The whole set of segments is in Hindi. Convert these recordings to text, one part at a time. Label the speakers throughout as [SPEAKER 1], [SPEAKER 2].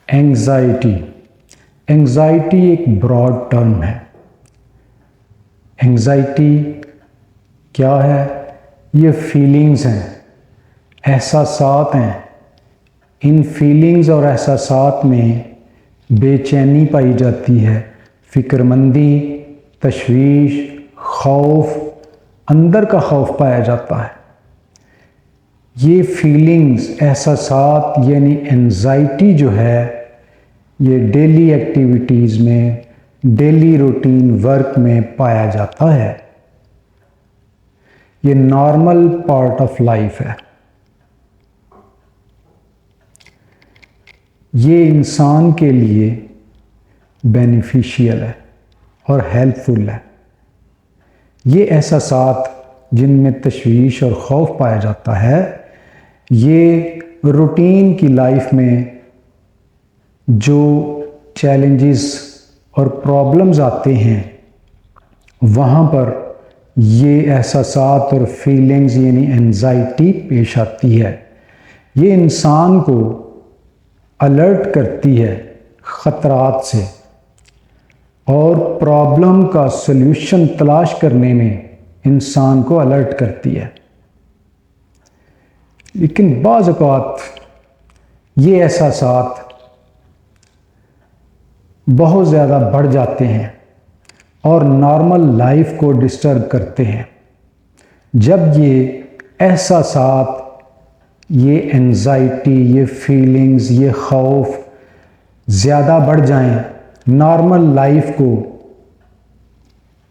[SPEAKER 1] एंजाइटी। एंजाइटी एक ब्रॉड टर्म है। एंजाइटी क्या है? ये फीलिंग्स हैं, एहसासात हैं। इन फीलिंग्स और एहसासात में बेचैनी पाई जाती है, फिक्रमंदी, तशवीश, खौफ, अंदर का खौफ पाया जाता है। ये फीलिंग्स, एहसासात यानी एंजाइटी जो है, ये डेली एक्टिविटीज़ में, डेली रूटीन वर्क में पाया जाता है। ये नॉर्मल पार्ट ऑफ लाइफ है। ये इंसान के लिए बेनिफिशियल है और हेल्पफुल है। ये एहसासात जिनमें तशवीश और खौफ पाया जाता है, ये रूटीन की लाइफ में जो चैलेंजेस और प्रॉब्लम्स आते हैं, वहाँ पर ये एहसासात और फीलिंग्स यानी एंजाइटी पेश आती है। ये इंसान को अलर्ट करती है ख़तरात से और प्रॉब्लम का सल्यूशन तलाश करने में इंसान को अलर्ट करती है। लेकिन बाज़ औक़ात ये एहसासात बहुत ज़्यादा बढ़ जाते हैं और नॉर्मल लाइफ को डिस्टर्ब करते हैं। जब ये एहसासात, ये एंजाइटी, ये फीलिंग्स, ये खौफ ज़्यादा बढ़ जाएं, नॉर्मल लाइफ को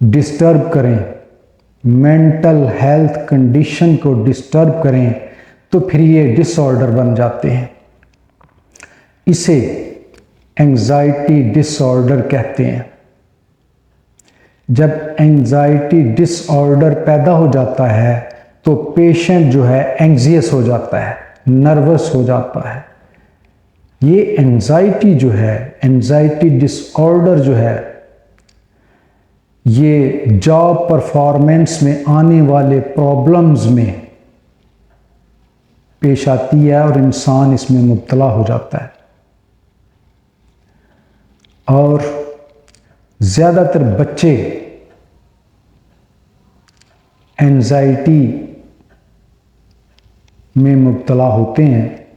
[SPEAKER 1] डिस्टर्ब करें, मेंटल हेल्थ कंडीशन को डिस्टर्ब करें, तो फिर ये डिसऑर्डर बन जाते हैं। इसे एंजाइटी डिसऑर्डर कहते हैं। जब एंजाइटी डिसऑर्डर पैदा हो जाता है तो पेशेंट जो है एंग्जियस हो जाता है, नर्वस हो जाता है। ये एंजाइटी जो है, एंजाइटी डिसऑर्डर जो है, ये जॉब परफॉर्मेंस में आने वाले प्रॉब्लम्स में पेश आती है और इंसान इसमें मुब्तला हो जाता है। और ज़्यादातर बच्चे एंजाइटी में मुब्तला होते हैं।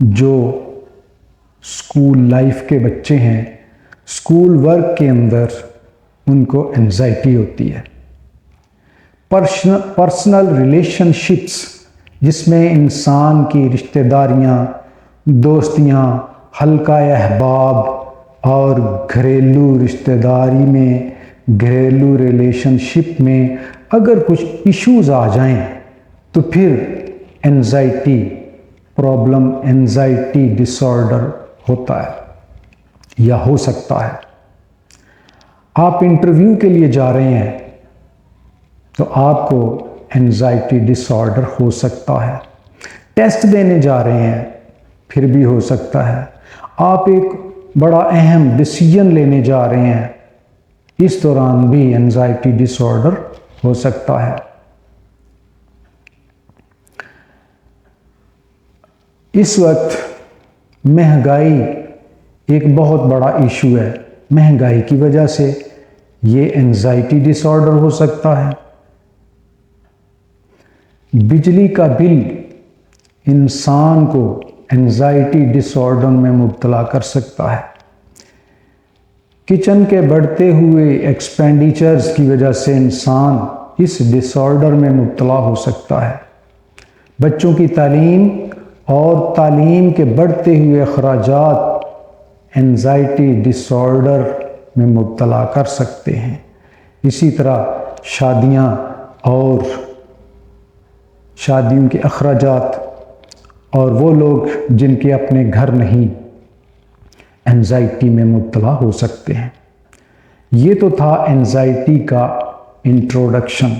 [SPEAKER 1] जो स्कूल लाइफ के बच्चे हैं, स्कूल वर्क के अंदर उनको एंजाइटी होती है। पर्सनल रिलेशनशिप्स, जिसमें इंसान की रिश्तेदारियाँ, दोस्तियाँ, हल्का अहबाब और घरेलू रिश्तेदारी में, घरेलू रिलेशनशिप में अगर कुछ इश्यूज आ जाएं तो फिर एंजाइटी प्रॉब्लम, एंजाइटी डिसऑर्डर होता है या हो सकता है। आप इंटरव्यू के लिए जा रहे हैं तो आपको एंजाइटी डिसऑर्डर हो सकता है। टेस्ट देने जा रहे हैं, फिर भी हो सकता है। आप एक बड़ा अहम डिसीजन लेने जा रहे हैं, इस दौरान भी एंजाइटी डिसऑर्डर हो सकता है। इस वक्त महंगाई एक बहुत बड़ा इशू है। महंगाई की वजह से ये एंजाइटी डिसऑर्डर हो सकता है। बिजली का बिल इंसान को एंजाइटी डिसऑर्डर में मुब्तला कर सकता है। किचन के बढ़ते हुए एक्सपेंडिचर्स की वजह से इंसान इस डिसऑर्डर में मुब्तला हो सकता है। बच्चों की तालीम और तालीम के बढ़ते हुए अखराजात एंजाइटी डिसऑर्डर में मुब्तला कर सकते हैं। इसी तरह शादियाँ और शादियों के अखराजात और वो लोग जिनके अपने घर नहीं, एंजाइटी में मुब्तला हो सकते हैं। ये तो था एंजाइटी का इंट्रोडक्शन।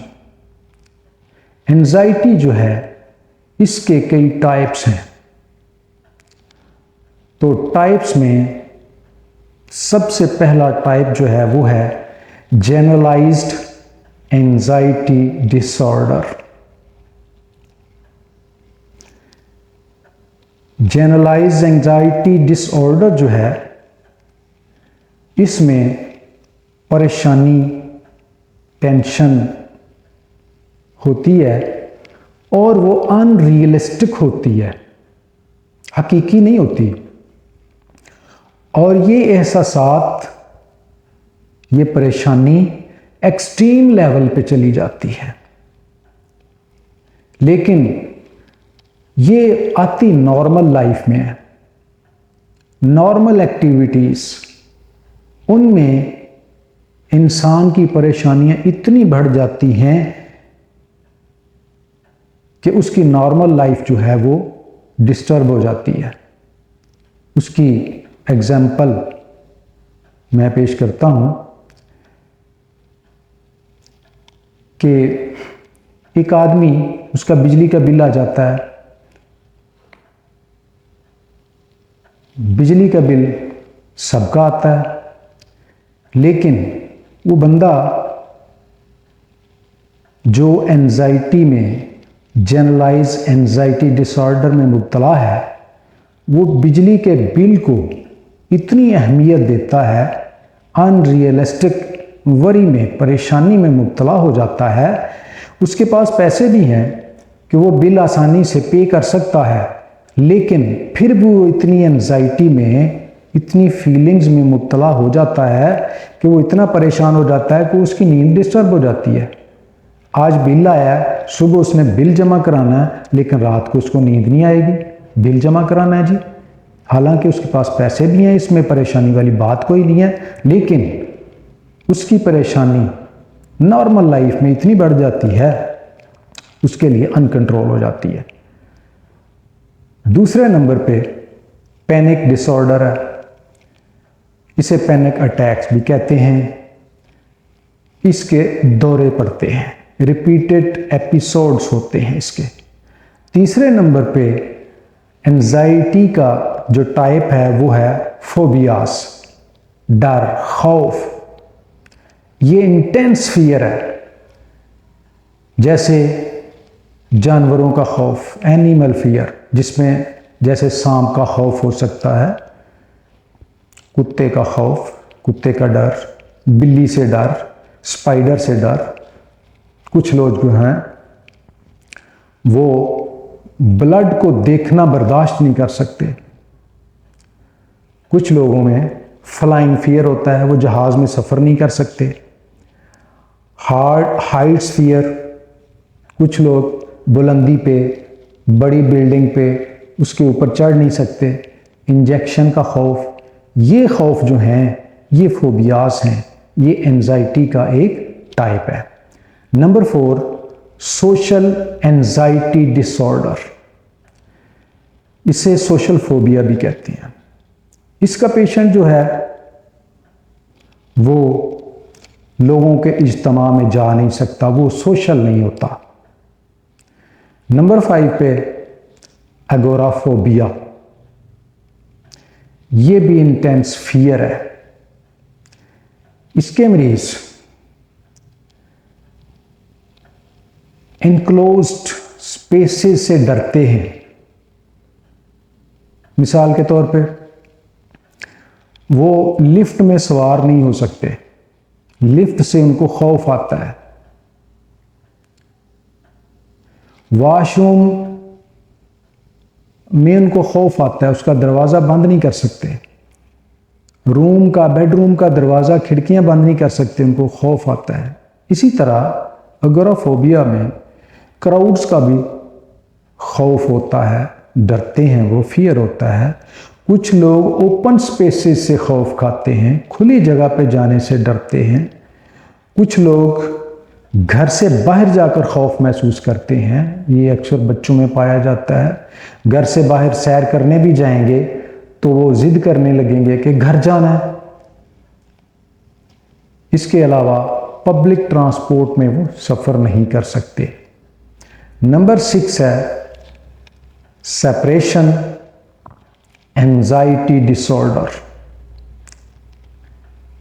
[SPEAKER 1] एंजाइटी जो है, इसके कई टाइप्स हैं। तो टाइप्स में सबसे पहला टाइप जो है वो है generalised anxiety disorder. Generalise anxiety disorder जो है, इसमें परेशानी, टेंशन होती है और वो अनरियलिस्टिक होती है, हकीकी नहीं होती। और ये एहसासात, ये परेशानी एक्सट्रीम लेवल पे चली जाती है, लेकिन ये आती नॉर्मल लाइफ में है। नॉर्मल एक्टिविटीज़, उनमें इंसान की परेशानियां इतनी बढ़ जाती हैं कि उसकी नॉर्मल लाइफ जो है वो डिस्टर्ब हो जाती है। उसकी एग्जाम्पल मैं पेश करता हूं कि एक आदमी, उसका बिजली का बिल आ जाता है। बिजली का बिल सबका आता है, लेकिन वो बंदा जो एंजाइटी में, जनरलाइज एंजाइटी डिसऑर्डर में मुब्तला है, वो बिजली के बिल को इतनी अहमियत देता है, अनरियलिस्टिक वरी में, परेशानी में मुब्तला हो जाता है। उसके पास पैसे भी हैं कि वो बिल आसानी से पे कर सकता है, लेकिन फिर भी वो इतनी एंजाइटी में, इतनी फीलिंग्स में मुब्तला हो जाता है कि वो इतना परेशान हो जाता है कि उसकी नींद डिस्टर्ब हो जाती है। आज बिल आया है, सुबह उसने बिल जमा कराना है, लेकिन रात को उसको नींद नहीं आएगी, बिल जमा कराना है जी। हालांकि उसके पास पैसे भी हैं, इसमें परेशानी वाली बात कोई नहीं है, लेकिन उसकी परेशानी नॉर्मल लाइफ में इतनी बढ़ जाती है, उसके लिए अनकंट्रोल हो जाती है। दूसरे नंबर पे पैनिक डिसऑर्डर है। इसे पैनिक अटैक्स भी कहते हैं। इसके दौरे पड़ते हैं, रिपीटेड एपिसोड्स होते हैं इसके। तीसरे नंबर पे एंजाइटी का जो टाइप है वो है फोबियास, डर, खौफ। ये इंटेंस फियर है, जैसे जानवरों का खौफ, एनिमल फियर, जिसमें जैसे सांप का खौफ हो सकता है, कुत्ते का खौफ, कुत्ते का डर, बिल्ली से डर, स्पाइडर से डर। कुछ लोग जो हैं वो ब्लड को देखना बर्दाश्त नहीं कर सकते। कुछ लोगों में फ्लाइंग फियर होता है, वो जहाज़ में सफ़र नहीं कर सकते। हाइट्स फियर, कुछ लोग बुलंदी पे, बड़ी बिल्डिंग पे, उसके ऊपर चढ़ नहीं सकते। इंजेक्शन का खौफ, ये खौफ जो हैं, ये फोबियास हैं, ये एंजाइटी का एक टाइप है। Number 4, social anxiety disorder. इसे सोशल फोबिया भी कहते हैं। इसका पेशेंट जो है वो लोगों के इज्तिमा में जा नहीं सकता, वो सोशल नहीं होता। नंबर 5 पे एगोराफोबिया, ये भी इंटेंस फियर है। इसके मरीज इनक्लोज्ड स्पेसेस से डरते हैं। मिसाल के तौर पे वो लिफ्ट में सवार नहीं हो सकते, लिफ्ट से उनको खौफ आता है। वॉशरूम में उनको खौफ आता है, उसका दरवाज़ा बंद नहीं कर सकते। रूम का, बेडरूम का दरवाज़ा, खिड़कियां बंद नहीं कर सकते, उनको खौफ आता है। इसी तरह एगोराफोबिया में क्राउड्स का भी खौफ होता है, डरते हैं, वो फियर होता है। कुछ लोग ओपन स्पेसेस से खौफ खाते हैं, खुली जगह पे जाने से डरते हैं। कुछ लोग घर से बाहर जाकर खौफ महसूस करते हैं, ये अक्सर बच्चों में पाया जाता है। घर से बाहर सैर करने भी जाएंगे तो वो जिद करने लगेंगे कि घर जाना है। इसके अलावा पब्लिक ट्रांसपोर्ट में वो सफ़र नहीं कर सकते। नंबर 6 है सेपरेशन एंजाइटी डिसऑर्डर।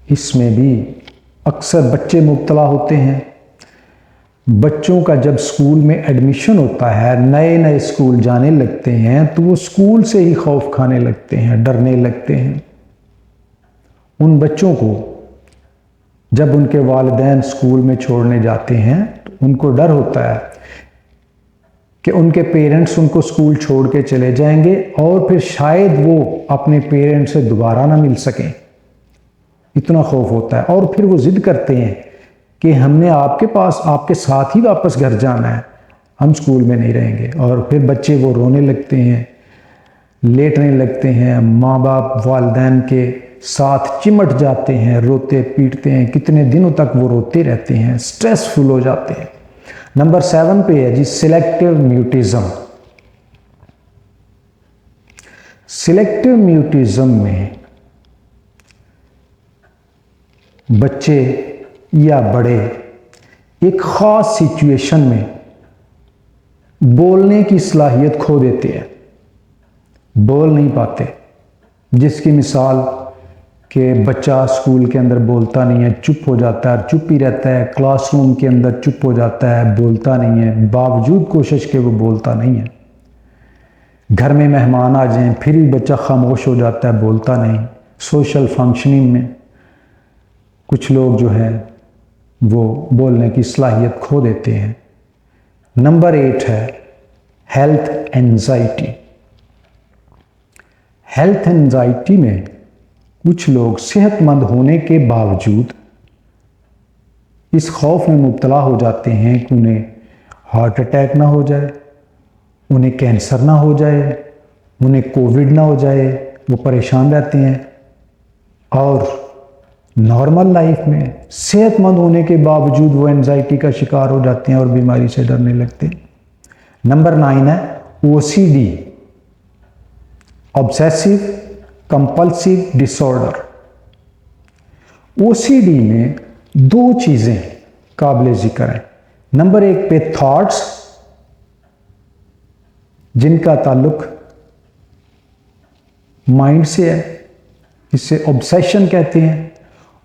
[SPEAKER 1] इसमें भी अक्सर बच्चे मुब्तला होते हैं। बच्चों का जब स्कूल में एडमिशन होता है, नए नए स्कूल जाने लगते हैं, तो वो स्कूल से ही खौफ खाने लगते हैं, डरने लगते हैं। उन बच्चों को जब उनके वालिदैन स्कूल में छोड़ने जाते हैं तो उनको डर होता है कि उनके पेरेंट्स उनको स्कूल छोड़ के चले जाएंगे और फिर शायद वो अपने पेरेंट्स से दोबारा ना मिल सकें। इतना खौफ होता है और फिर वो ज़िद करते हैं कि हमने आपके पास आपके साथ ही वापस घर जाना है, हम स्कूल में नहीं रहेंगे। और फिर बच्चे वो रोने लगते हैं, लेटने लगते हैं, माँ बाप वालिदैन के साथ चिमट जाते हैं, रोते पीटते हैं, कितने दिनों तक वो रोते रहते हैं, स्ट्रेसफुल हो जाते हैं। नंबर 7 पे है जी सिलेक्टिव म्यूटिज्म। सिलेक्टिव म्यूटिज्म में बच्चे या बड़े एक ख़ास सिचुएशन में बोलने की सलाहियत खो देते हैं, बोल नहीं पाते। जिसकी मिसाल कि बच्चा स्कूल के अंदर बोलता नहीं है, चुप हो जाता है, चुप ही रहता है, क्लासरूम के अंदर चुप हो जाता है, बोलता नहीं है, बावजूद कोशिश के वो बोलता नहीं है। घर में मेहमान आ जाएं फिर भी बच्चा खामोश हो जाता है, बोलता नहीं। सोशल फंक्शनिंग में कुछ लोग जो हैं वो बोलने की सलाहियत खो देते हैं। नंबर 8 है हेल्थ एंजाइटी। हेल्थ एंजाइटी में कुछ लोग सेहतमंद होने के बावजूद इस खौफ में मुब्तला हो जाते हैं कि उन्हें हार्ट अटैक ना हो जाए, उन्हें कैंसर ना हो जाए, उन्हें कोविड ना हो जाए। वो परेशान रहते हैं और नॉर्मल लाइफ में सेहतमंद होने के बावजूद वो एंजाइटी का शिकार हो जाते हैं और बीमारी से डरने लगते हैं। नंबर 9 है OCD, obsessive compulsive disorder. OCD में 2 चीज़ें काबिल ज़िक्र हैं। नंबर 1 पे थॉट्स जिनका ताल्लुक माइंड से है, इसे ऑब्सेशन कहते हैं।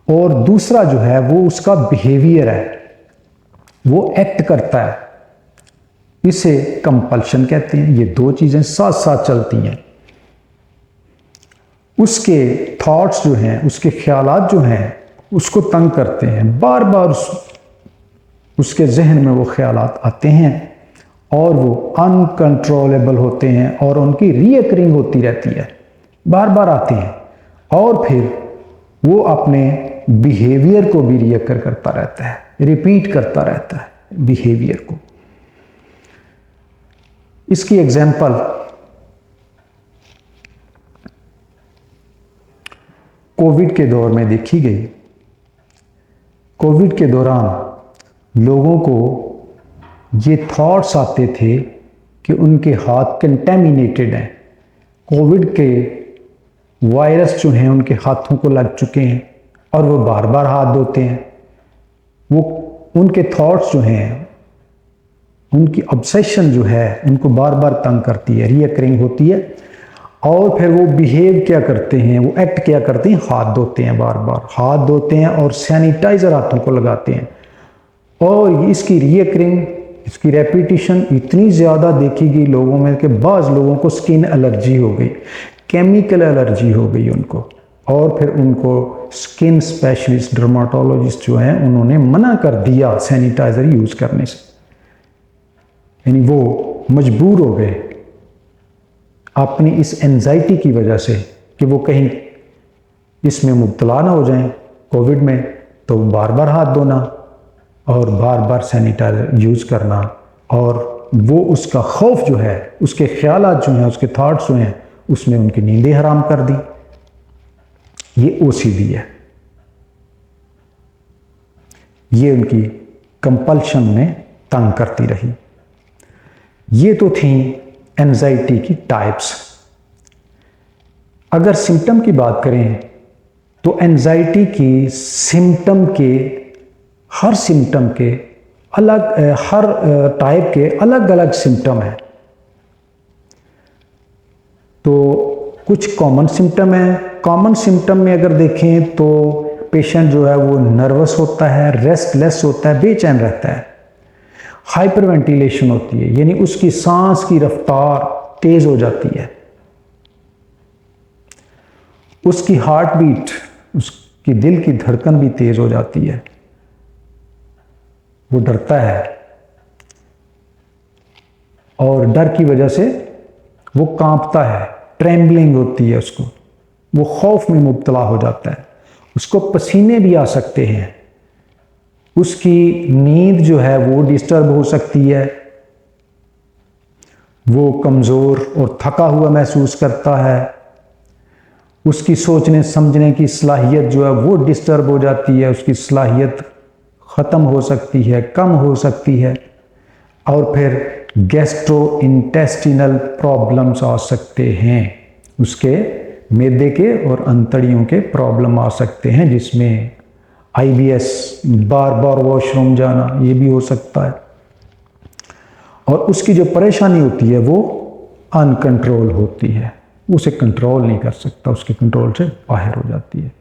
[SPEAKER 1] और दूसरा जो है वो उसका बिहेवियर है, वो एक्ट करता है, इसे कंपल्शन कहते हैं। ये 2 चीज़ें साथ साथ चलती हैं। उसके थॉट्स जो हैं, उसके ख्यालात जो हैं उसको तंग करते हैं, बार बार उसके जहन में वो ख्यालात आते हैं और वो अनकंट्रोलेबल होते हैं और उनकी रीअकरिंग होती रहती है, बार बार आते हैं और फिर वो अपने बिहेवियर को भी रीअकर करता रहता है, रिपीट करता रहता है बिहेवियर को। इसकी एग्जाम्पल कोविड के दौर में देखी गई। कोविड के दौरान लोगों को ये थॉट्स आते थे कि उनके हाथ कंटेमिनेटेड हैं, कोविड के वायरस जो हैं उनके हाथों को लग चुके हैं और वो बार बार हाथ धोते हैं। वो उनके थॉट्स जो हैं, उनकी ऑब्सेशन जो है उनको बार बार तंग करती है, रीअकरिंग होती है और फिर वो बिहेव क्या करते हैं, वो एक्ट क्या करते हैं, हाथ धोते हैं, बार बार हाथ धोते हैं और सैनिटाइज़र हाथों को लगाते हैं। और इसकी रीअकरिंग, इसकी रेपिटिशन इतनी ज़्यादा देखी गई लोगों में कि बाज़ लोगों को स्किन एलर्जी हो गई, केमिकल एलर्जी हो गई उनको, और फिर उनको स्किन स्पेशलिस्ट डर्माटोलॉजिस्ट जो हैं उन्होंने मना कर दिया सैनिटाइज़र यूज़ करने से। यानी वो मजबूर हो गए अपनी इस एंजाइटी की वजह से कि वो कहीं इसमें मुब्तला ना हो जाएं कोविड में, तो बार बार हाथ धोना और बार बार सैनिटाइज़र यूज़ करना, और वो उसका खौफ जो है, उसके ख्यालात जो हैं, उसके थॉट्स जो हैं, उसने उनकी नींदें हराम कर दी। ये OCD है, ये उनकी कंपल्शन में तंग करती रही। ये तो थी एंजाइटी की टाइप्स। अगर सिम्टम की बात करें तो एंजाइटी की सिम्टम के, हर सिम्टम के अलग, हर टाइप के अलग अलग सिम्टम हैं। तो कुछ कॉमन सिम्टम है। कॉमन सिम्टम में अगर देखें तो पेशेंट जो है वो नर्वस होता है, रेस्टलेस होता है, बेचैन रहता है। हाइपर वेंटिलेशन होती है, यानी उसकी सांस की रफ्तार तेज हो जाती है, उसकी हार्ट बीट, उसकी दिल की धड़कन भी तेज हो जाती है, वो डरता है और डर की वजह से वो कांपता है, ट्रेम्बलिंग होती है उसको, वो खौफ में मुब्तला हो जाता है, उसको पसीने भी आ सकते हैं, उसकी नींद जो है वो डिस्टर्ब हो सकती है, वो कमज़ोर और थका हुआ महसूस करता है, उसकी सोचने समझने की सलाहियत जो है वो डिस्टर्ब हो जाती है, उसकी सलाहियत ख़त्म हो सकती है, कम हो सकती है, और फिर गैस्ट्रो इंटेस्टिनल प्रॉब्लम्स आ सकते हैं, उसके मैदे के और अंतड़ियों के प्रॉब्लम आ सकते हैं, जिसमें IBS, बार बार वॉशरूम जाना, ये भी हो सकता है। और उसकी जो परेशानी होती है वो अनकंट्रोल होती है, उसे कंट्रोल नहीं कर सकता, उसके कंट्रोल से बाहर हो जाती है।